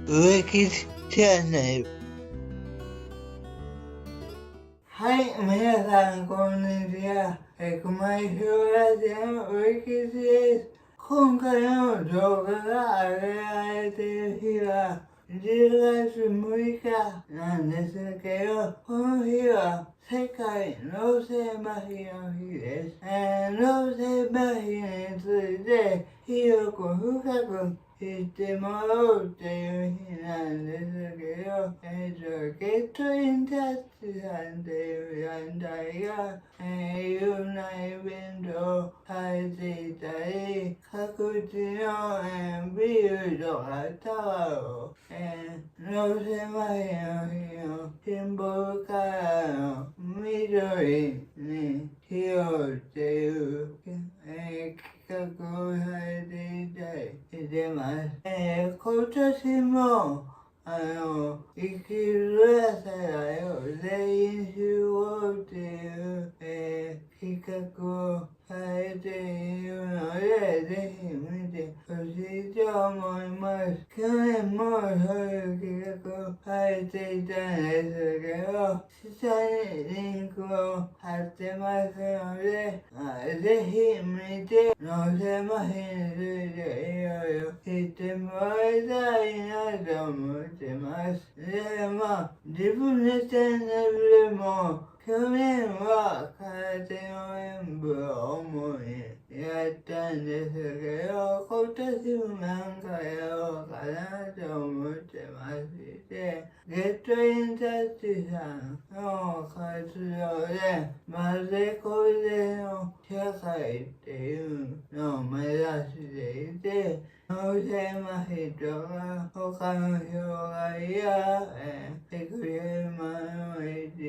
植木チャンネル。はい、皆さんこんにちは。熊井小ラジオの植木です。今回の動画が上げられている日は10月6日なんですけど、この日は世界脳性麻痺の日です。脳性麻痺について広く深く知ってもらおうっていう日なんですけど、ゲットインタッチさんっていう団体が、いろんなイベントをされていたり、各地の、ビルとかタワーを、脳性麻痺の日のシンボルカラーの緑にしようっていう、企画をされていたりしてます。今年も生きるやさらを全員集合っていう、企画をされているので、ぜひ見てほしいと思います。去年もそういう企画をされていたんですけど、下にリンクを貼ってますので、ぜひ見て、脳性麻痺についていろいろ知ってもらいたいなと思ってます。で、自分のチャンネルでも、去年は空手の演舞を主にやったんですけど、今年もなんかやろうかなと思ってまして、ゲットインタッチさんの活動で、混ぜこぜの社会っていうのを目指していて、脳性麻痺とか他の障害や、セクシャルマイノリテ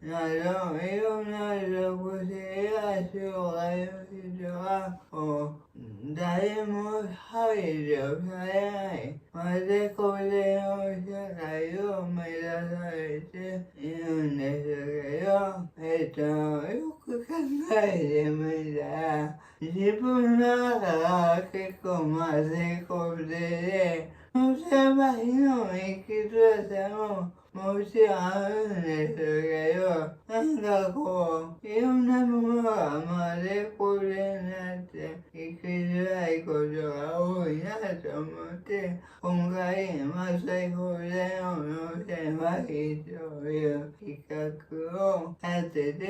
ィなどいろんな属性や障害の人が誰も排除されない混ぜこぜの社会を目指されているんですけど、よく考えてみたら自分の中が結構混ぜこぜで、脳性麻痺の生きづらさももちろんあるんですけど、なんかいろんなものが混ぜこぜになって生きづらいことが多いなと思って、今回混ぜこぜの脳性麻痺という企画を立てて、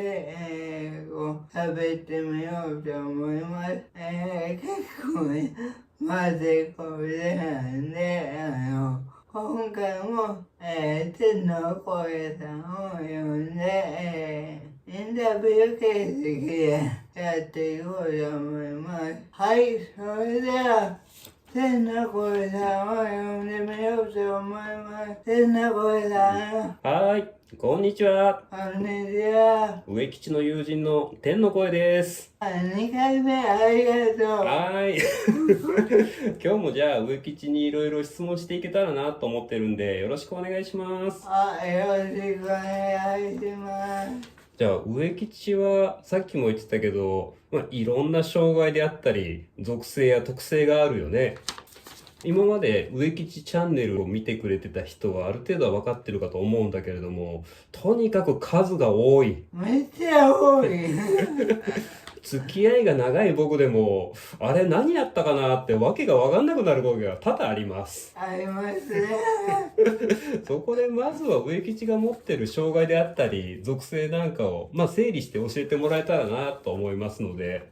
喋ってみようと思います。結構ね、混ぜこぜなんで、今回も、天の声さんを呼んで、インタビュー形式でやっていこうと思います。はい、それでは、天の声さんを呼んでみようと思います。天の声さん。はい、こんにちは。こんにちは。植吉の友人の天の声です。2回目ありがとう。はい。今日もじゃあ植吉にいろいろ質問していけたらなと思ってるんで、よろしくお願いします。よろしくお願いします。じゃあ植吉はさっきも言ってたけど、いろんな障害であったり、属性や特性があるよね。今まで植吉チャンネルを見てくれてた人はある程度は分かってるかと思うんだけれども、とにかく数が多い。めっちゃ多い。付き合いが長い僕でも、あれ何やったかなってわけが分かんなくなることが多々あります。ありますね。そこでまずは植吉が持ってる障害であったり、属性なんかを、整理して教えてもらえたらなと思いますので、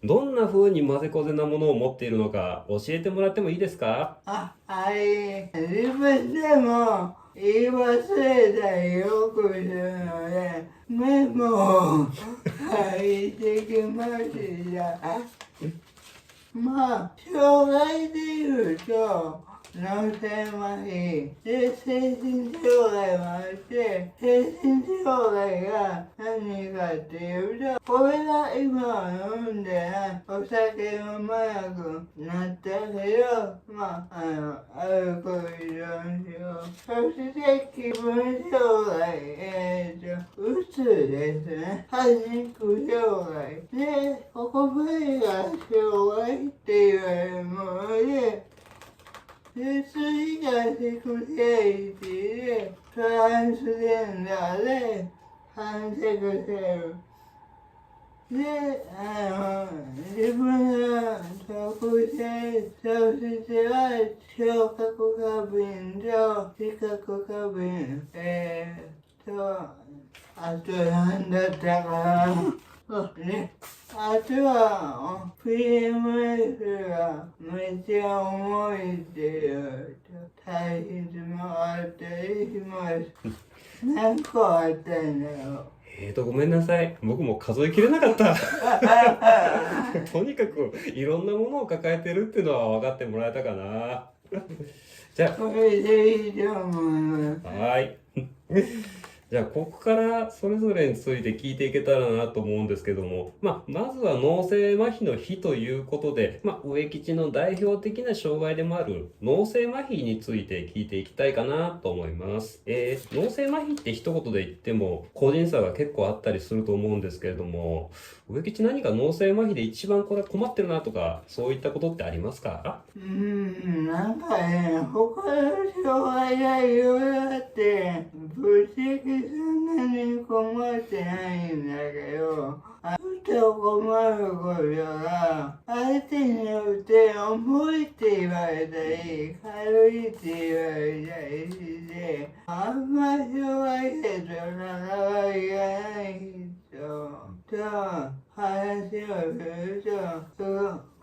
どんな風に混ぜこぜなものを持っているのか教えてもらってもいいですか？はい。自分でも言い忘れたりよくするので、メモを書いてきました。障害で言うと、脳性麻痺で精神障害もあって、精神障害が何かっていうと、これが今飲んでお酒の麻薬になったけど、アルコール依存症、そして気分障害、うつですね、パニック障害で、ここまでが障害って言われるもので、追加してセクシャリティでトランスジェンダーでパンセクシャルで、自分の特性としては聴覚過敏と視覚過敏、あとなんだったかな。ね、あとは PMS がめっちゃ重いっていう体質もあったりします。何個あったんだろう。ごめんなさい。僕も数えきれなかった。とにかくいろんなものを抱えてるっていうのは分かってもらえたかな。じゃあ、これでいいと思います。はい。じゃあ、ここからそれぞれについて聞いていけたらなと思うんですけども、まずは脳性麻痺の日ということで、植吉の代表的な障害でもある脳性麻痺について聞いていきたいかなと思います。脳性麻痺って一言で言っても個人差が結構あったりすると思うんですけれども、植吉何か脳性麻痺で一番これ困ってるなとか、そういったことってありますか？なんかね、他の障害がいろいろあって、ぶっちゃけそんなに困ってないんだけど、ふと困ることが、相手によって重いって言われたり、軽いって言われたりして、あんま障害者と関わりがない人と話をすると、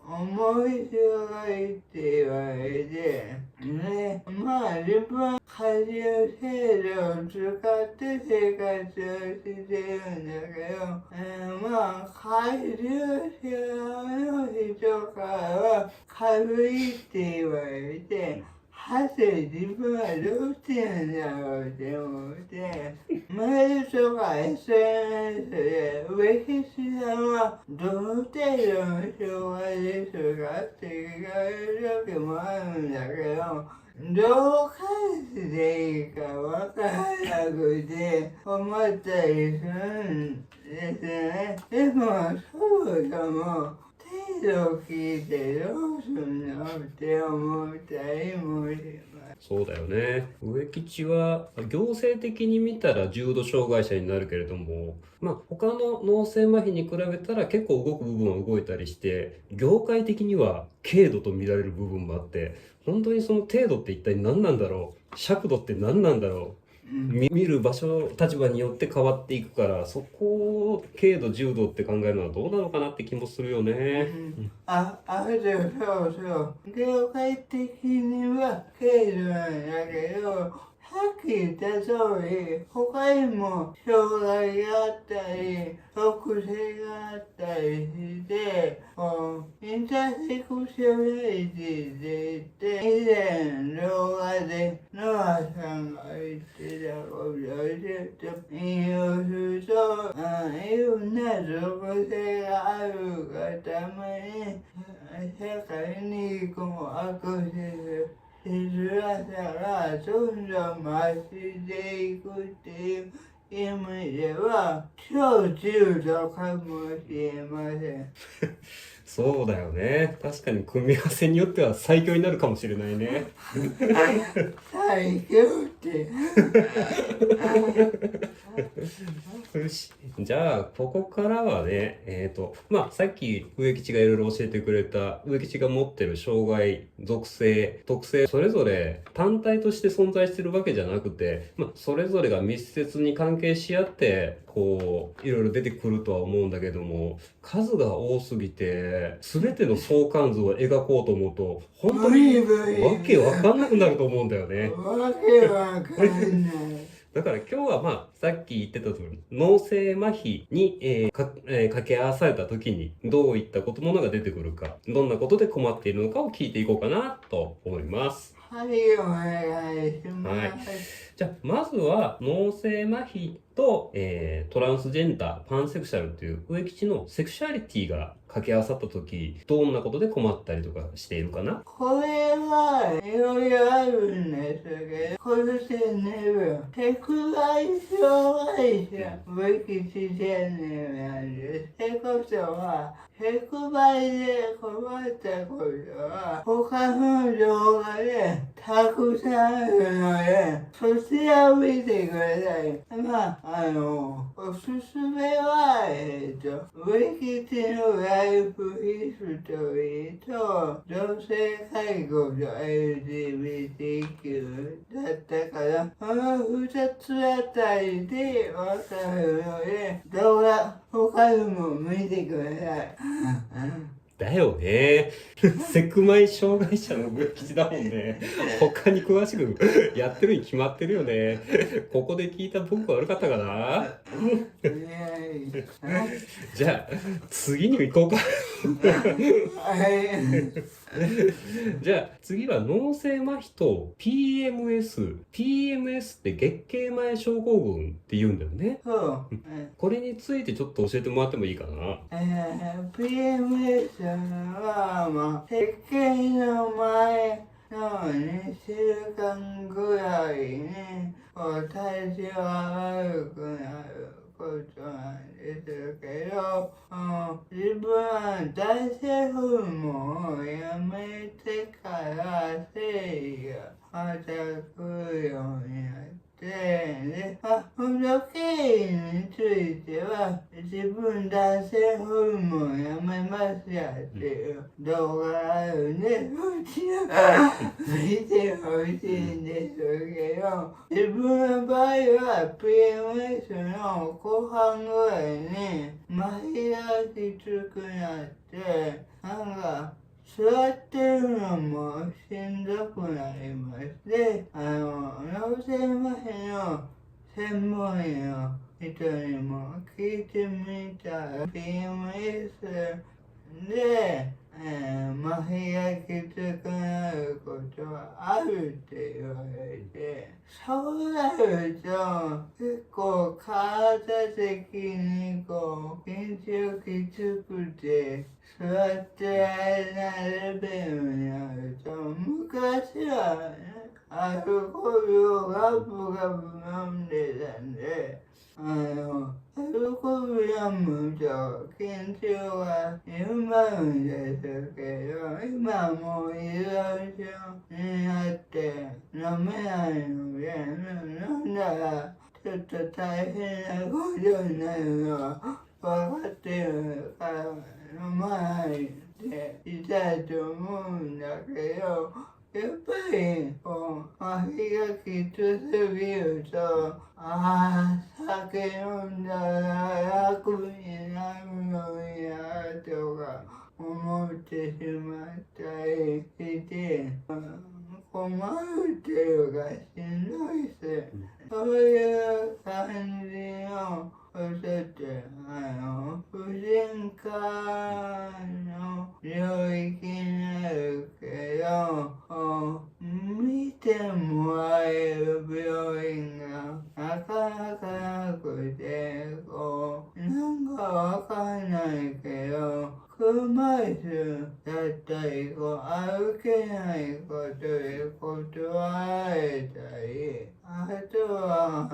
重い障害って言われて、ね、自分は家事制度を使って生活をしてるんだけど、家事制度の人からは軽いって言われて、自分はどうしてんだろうって思って、メールとか SNS で植木さんはどの程度の障害ですかって聞かれる時もあるんだけど、どう返していいかわからなくて困ったりするんですね。でも、そうかも。程度聞いてどうすんのって思ったりもします。そうだよね。植吉は行政的に見たら重度障害者になるけれども、他の脳性麻痺に比べたら結構動く部分は動いたりして、業界的には軽度と見られる部分もあって、本当にその程度って一体何なんだろう、尺度って何なんだろう、見る場所、立場によって変わっていくから、そこを軽度重度って考えるのはどうなのかなって気もするよね。そう。業界的には軽度なんだけど、さっき言った通り、他にも障害があったり、特性があったりして、インターセクショナリティで言って、以前動画でノアさんが言ってたことをちょっと引用すると、いろんな属性があるがために、社会にアクセスしづらさがどんどん増していくっていう意味では超重度かもしれません。そうだよね。確かに組み合わせによっては最強になるかもしれないね。最強ってよし。じゃあ、ここからはね、さっき植吉がいろいろ教えてくれた、植吉が持ってる障害、属性、特性、それぞれ単体として存在してるわけじゃなくて、それぞれが密接に関係し合って、いろいろ出てくるとは思うんだけども、数が多すぎて、すべての相関図を描こうと思うと、本当にわけわかんなくなると思うんだよね。わけわかんない。だから今日はさっき言ってた通り、脳性麻痺に、掛け合わされた時にどういったものが出てくるか、どんなことで困っているのかを聞いていこうかなと思います。はい、お願いします。はい。じゃあ、まずは脳性麻痺と、トランスジェンダー、パンセクシャルという植吉のセクシュアリティが掛け合わさった時、どんなことで困ったりとかしているかな？これはいろいろあるんですけど、このチャンネル、セク害障害者植吉チャンネルなんです。ってことは、100倍で困ったことは他の動画でたくさんあるので、そちらを見てください。おすすめは、植吉のライフヒストリーと女性介護と LGBTQ だったから、この2つあたりでわかるので、動画他にも見てください。だよね。セクマイ障害者の植吉だもんね。他に詳しくやってるに決まってるよね。ここで聞いた僕は悪かったかな。じゃあ次に行こうか。じゃあ次は脳性麻痺と PMS。PMS って月経前症候群って言うんだよね。そう。これについてちょっと教えてもらってもいいかな。PMS は、月経の前の2週間ぐらいに体調が悪くなることなんですけど、自分は男性ホルモンをやめてから生理がまた来るようになって、この経緯については自分男性ホルモンやめましたっていう動画があるんで、見てほしいんですけど、自分の場合は PMS の後半ぐらいに麻痺がきつくなって、座ってるのもしんどくなりまして、脳性麻痺の専門医の人にも聞いてみたら PMS で、麻痺がきつくなることはあるって言われて、そうなると結構体的に緊張きつくて座ってられないレベルになると、昔はね、アルコールをガブガブ飲んでたんで、アルコール飲むと緊張が緩まるんですけど、今もう依存症になって飲めないので、飲んだらちょっと大変なことになるのは分かってるから飲まないでいたいと思うんだけど、やっぱり麻痺がきつすぎると、酒飲んだら楽になるのになとか思ってしまったりして、困るっていうかしんどいっす。そういう感じのことって、婦人科の領域になるけど、見てもらえる病院がなかなかなくて、なんかわかんないけど、車椅子だったり、歩けないことで断られたり、あとは、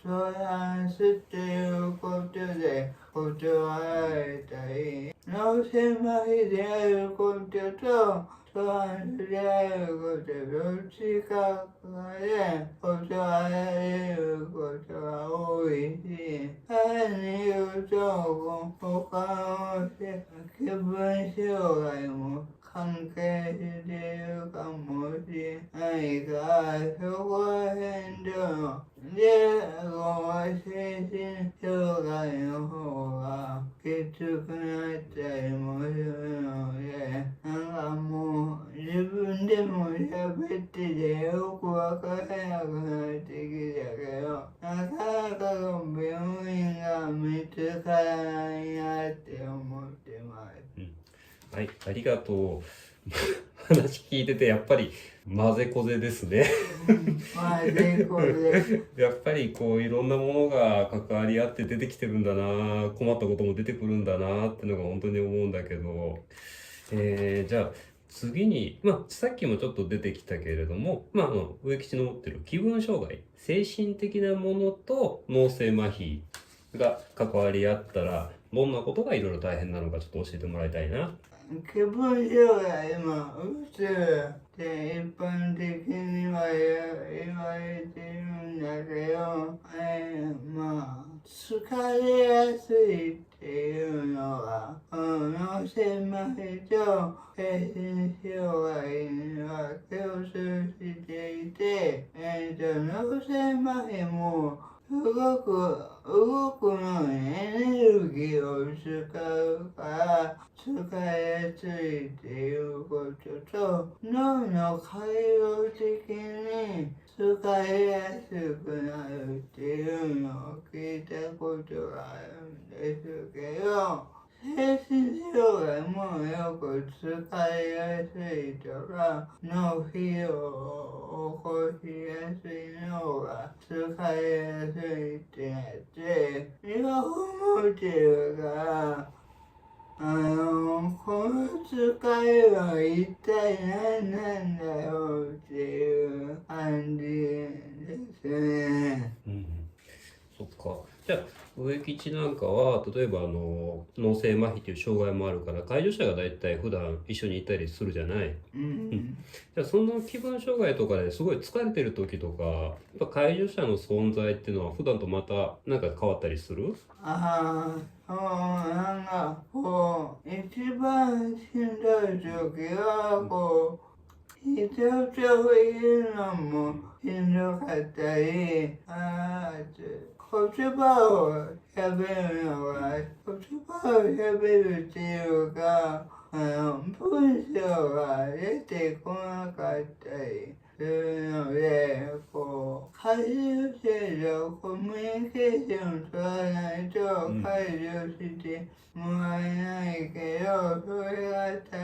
トランスっていうことで断られたり、脳性麻痺であることと、トランスであること、どっちかで断られることが多いし、さらに言うと、他の気分障害も関係しているかもしれないが、そこら辺で精神障害の方がきつくなったりもするので、もう自分でも喋っててよくわからなくなってきたけど、なかなか病院が見つからないなって思ってます。はい、ありがとう。話聞いててやっぱり混ぜこぜですね。混ぜこぜ。やっぱりいろんなものが関わり合って出てきてるんだな、困ったことも出てくるんだなっていうのが本当に思うんだけど、じゃあ次に、さっきもちょっと出てきたけれども、植吉の持ってる気分障害、精神的なものと脳性麻痺が関わり合ったらどんなことがいろいろ大変なのかちょっと教えてもらいたいな。気分障害もうつって一般的には言われてるんだけど、まあ疲れやすいっていうのは、脳性麻痺と精神障害には共通していて、脳性麻痺も動くのにエネルギーを使うから疲れやすいっていうことと、脳の回路的に疲れやすくなるっていうのを聞いたことがあるんですけど、精神障害もよく疲れやすいとか、脳疲労を起こしやすい脳が疲れやすいってなって、両方持ってるから、この疲れは一体何なんだろうっていう感じですね。そっか。じゃあ植吉なんかは例えば脳性麻痺という障害もあるから介助者がだいたい普段一緒にいたりするじゃない。じゃあその気分障害とかですごい疲れてる時とかやっぱ介助者の存在っていうのは普段とまたなんか変わったりする？なんか一番しんどい時は人といるのもしんどかったり、言葉を喋るっていうか、文章が出てこなかったりするので、介助者とコミュニケーションを取らないと介助してもらえないけど、それが大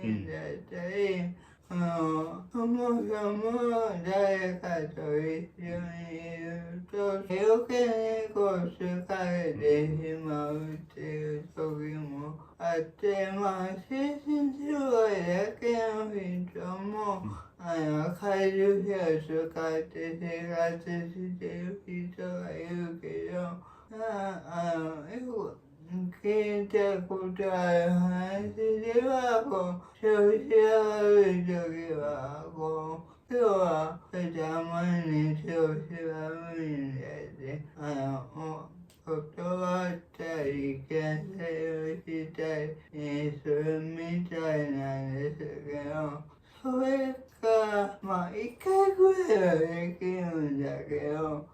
変だったり、そもそも誰かと一緒にいると余計に疲れてしまうっていう時もあって、精神障害だけの人も介助者を使って生活してる人がいるけど、よく聞いたことある話では、調子が悪い時は、今日はあまりに調子が悪いんだって、断ったり、キャンセルしたりするみたいなんですけど、それが、一回ぐらいはできるんだけど、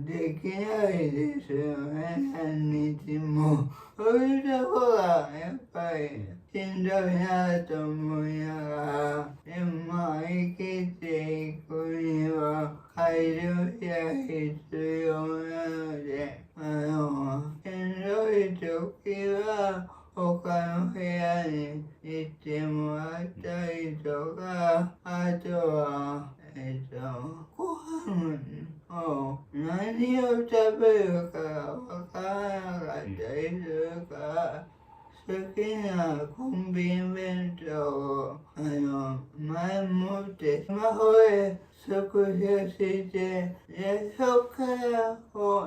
できないですよね、何日も。そういうとこがやっぱりしんどいなと思いながら、でも生きていくには介助者必要なので、しんどい時は他の部屋に行ってもらったりとか、あとは、ご飯を何を食べるかわからなかったりするから、好きなコンビニ弁当を前もってスマホでスクショして、そこから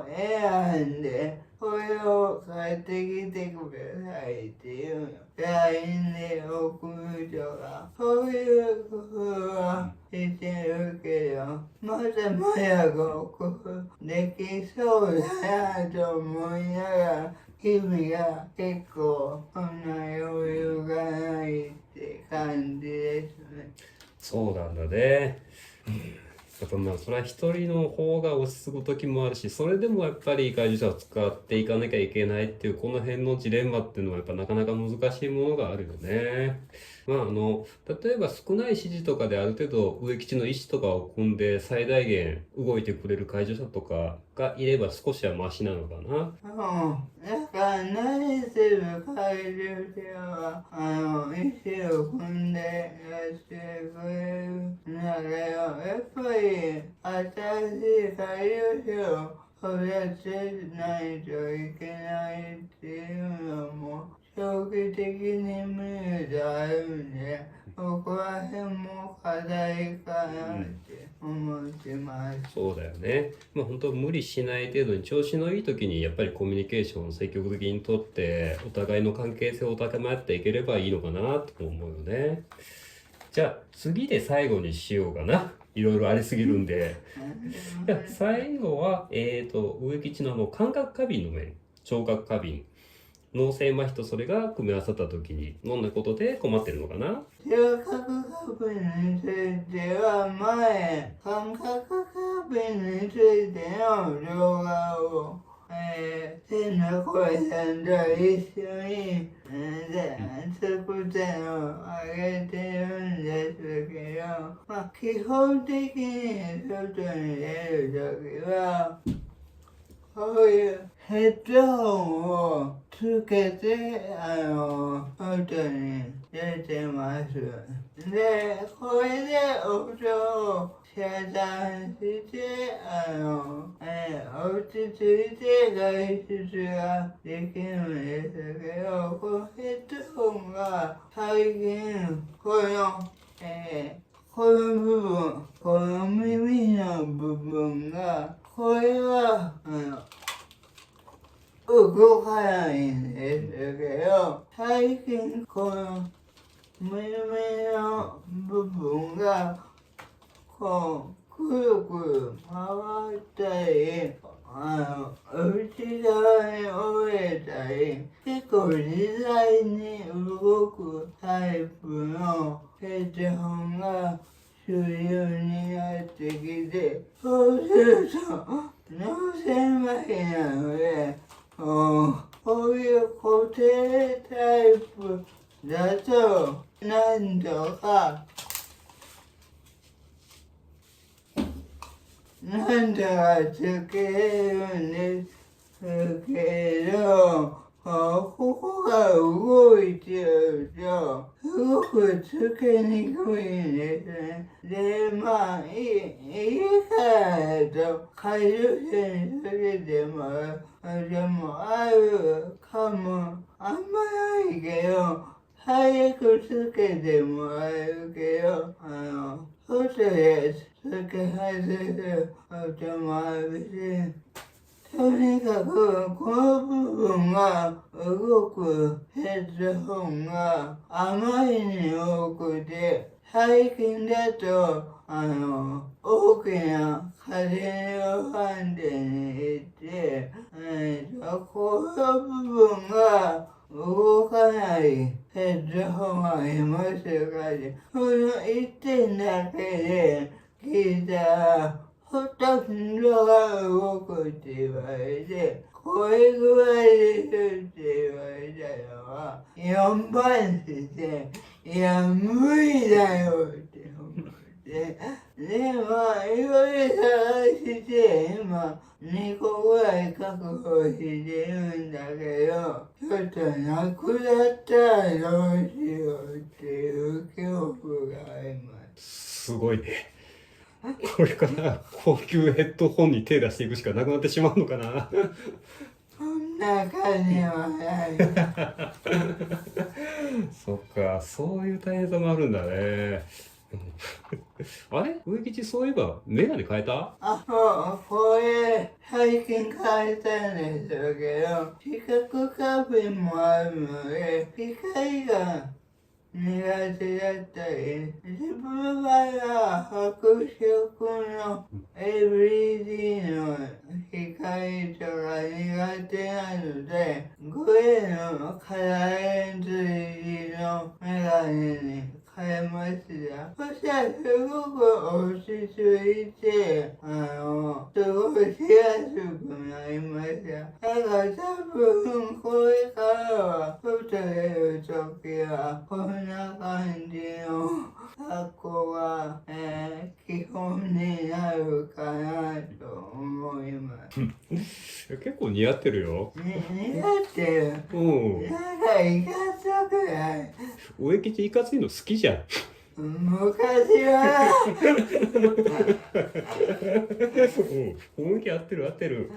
選んで、これを買ってきてくださいっていうの。LINE で送るとか、そういう工夫はしてるけど、まだまだ工夫できそうだなと思いながら、日々が結構そんな余裕がないって感じですね。そうなんだね。やっぱそれは一人の方が落ち着く時もあるし、それでもやっぱり介助者を使っていかなきゃいけないっていうこの辺のジレンマっていうのはやっぱなかなか難しいものがあるよね。例えば少ない指示とかである程度植吉の意思とかを組んで最大限動いてくれる介助者とかがいれば少しはマシなのかな。だから何する介助者は意思を組んでやってくれるんだけど、やっぱり新しい介助者を育てないといけないっていうのも長期的に見るとあるんで、ここら辺も課題かなって思ってってます。そうだよね。まあ本当無理しない程度に調子のいい時にやっぱりコミュニケーションを積極的にとってお互いの関係性を高め合っていければいいのかなと思うよね。じゃあ次で最後にしようかな。いろいろありすぎるんで。じゃあ最後は、植吉の感覚過敏の面、聴覚過敏、脳性麻痺とそれが組み合わさった時にどんなことで困ってるのかな。聴覚過敏については前、感覚過敏についての動画を、天の声さんと一緒に、作ったのを上げてるんですけど、まあ、基本的に外に出るときは、こういうヘッドホンをつけて、外に出てます。で、これで音を遮断して、落ち着いて外出ができるんですけど、このヘッドホンが最近、この部分、この耳の部分が、これは、動かないんですけど、最近この耳の部分が、こう、くるくる回ったり、内側に折れたり、結構自在に動くタイプのヘッドホンが主流になってきて、そうすると、脳性麻痺なので、こういう固定タイプだと、なんとかつけるんですけど、ここが動いてると、すごくつけにくいんですね。で、まあ、家からだと、介助者につけてもらうこともあるかも、あんまないけど、早くつけてもらえるけど、外でつけ外すこともあるし、とにかくこの部分が動くヘッドホンがあまりに多くて、最近だと大きな家電量販店に行って、この部分が動かないヘッドホンがいますかね。その一点だけで聞いたら、ほとんどが動くって言われて、これぐらいですって言われたのは、4番していや、無理だよって思って。で、まあ、いろいろ探して、今、2個ぐらい確保してるんだけど、ちょっとなくなったらどうしようっていう恐怖があります。すごいね。これから高級ヘッドホンに手出していくしかなくなってしまうのかな。そんな感じはない。そっか、そういう大変さもあるんだね。あれ植吉、そういえばメガネ変えた？そう、これ最近変えたんですけど、視覚過敏もあるので、光が苦手だったり、自分の場合は白色の LED の光とか苦手なので、グレーのカラーレンズ入りのメガネに変えました。そしたらすごく落ち着いて、過ごしやすくなりました。だから多分これからは外出るときはこんな感じの格好が、基本になるかなと思います。結構似合ってるよ。似合ってる。うん。なんかいかつくない。植吉いかついの好きじゃん。昔は、雰囲気合ってる合ってる、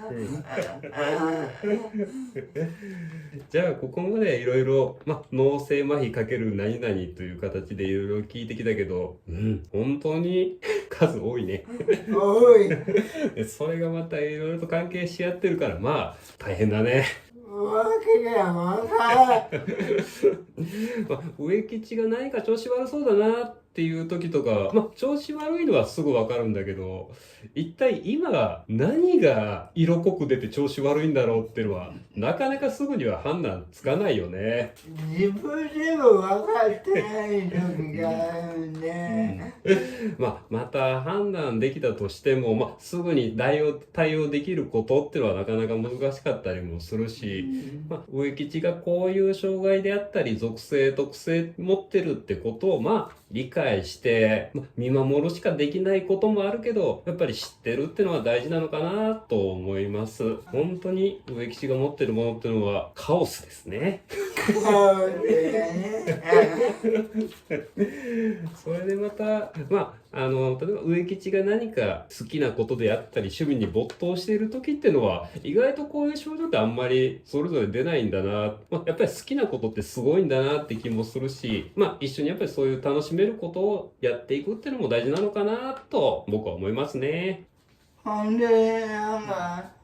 じゃあここまでいろいろ脳性麻痺かける何々という形でいろいろ聞いてきたけど、本当に数多いね。多い。でそれがまたいろいろと関係し合ってるから大変だね。わけがわからん。植吉が何か調子悪そうだなっていう時とか、調子悪いのはすぐ分かるんだけど、一体今何が色濃く出て調子悪いんだろうっていうのはなかなかすぐには判断つかないよね。自分でも分かってない時があるね。また判断できたとしても、すぐに対応できることっていうのはなかなか難しかったりもするし、植吉がこういう障害であったり属性特性持ってるってことを理解して、見守るしかできないこともあるけど、やっぱり知ってるってのは大事なのかなと思います。本当に植吉が持ってるものっていうのはカオスですね。それでまた例えば植吉が何か好きなことであったり趣味に没頭している時っていうのは意外とこういう症状ってあんまりそれぞれ出ないんだな、やっぱり好きなことってすごいんだなって気もするし、一緒にやっぱりそういう楽しめることをやっていくっていうのも大事なのかなと僕は思いますね。ほんで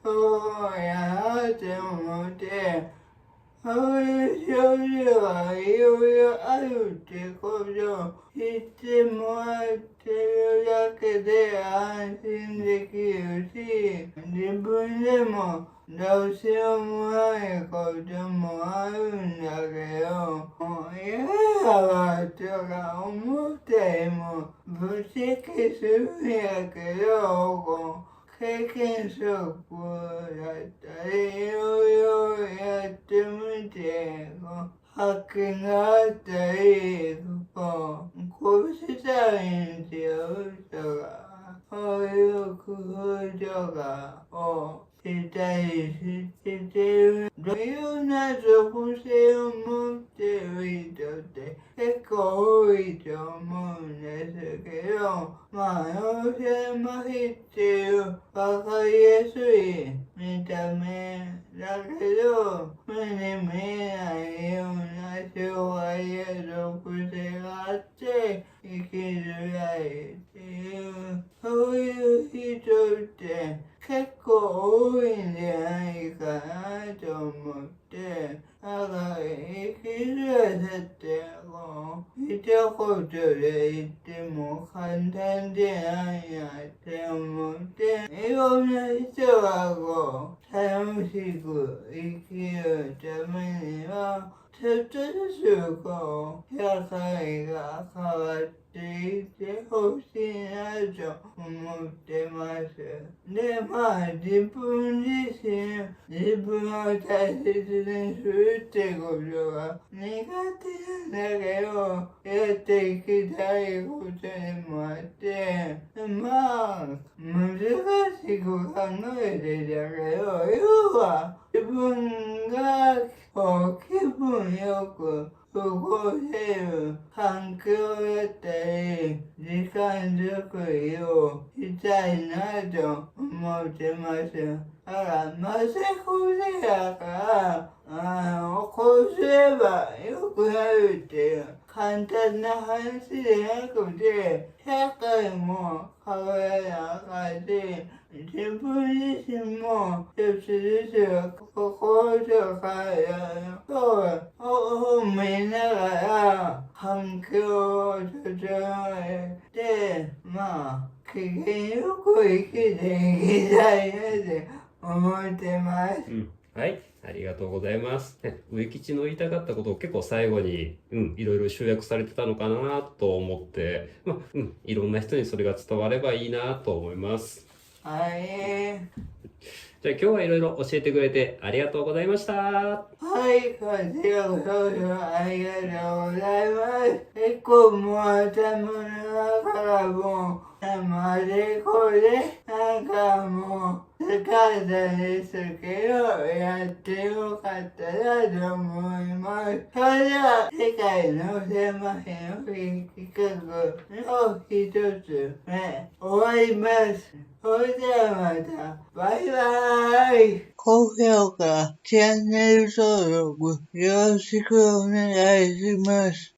そうやなって思って、そういう症状がいろいろあるってことを知ってもらってるだけで安心できるし、自分でもどうしようもないこともあるんだけど、嫌だわとか思ったりもぶっちゃけするんやけど、経験則だったりいろいろやってみて発見があったりこうしたらいいんですよとか、こういう工夫とかをしたりしてる。いろんな属性を持ってる人って結構多いと思うんですけど、脳性麻痺っていうわかりやすい見た目だけど、目に見えないような障害や属性があって生きづらいっていう、そういう人って結構多いんじゃないかなと思って、だから生きづらさって一言で言っても簡単でないなって思って、いろんな人が楽しく生きるためにはちょっとずつ社会が変わっていってほしいなと思ってます。で、自分自身、自分を大切にするってことが苦手なんだけど、やっていきたいことでもあって、難しく考えてたけど、要は自分が気分よく過ごせる環境だったり、時間作りをしたいなと思ってます。だから、せこせやから、こうすれば良くなるっていう簡単な話でなくて、社会も変わらなあかんし、自分自身も一つずつ心と体を見ながら環境を整えて、機嫌よく生きていきたいなって思ってます。はい、ありがとうございます。植吉の言いたかったことを結構最後に、いろいろ集約されてたのかなと思って、いろんな人にそれが伝わればいいなと思います。はい。じゃあ今日はいろいろ教えてくれてありがとうございました。はい、こちらこそありがとうございます。結構もう頭の中からもうまでこれなんかもう疲れたですけどやってよかったなと思います。それでは世界の狭い企画の一つ目終わります。それではまたバイバーイ。高評価、チャンネル登録よろしくお願いします。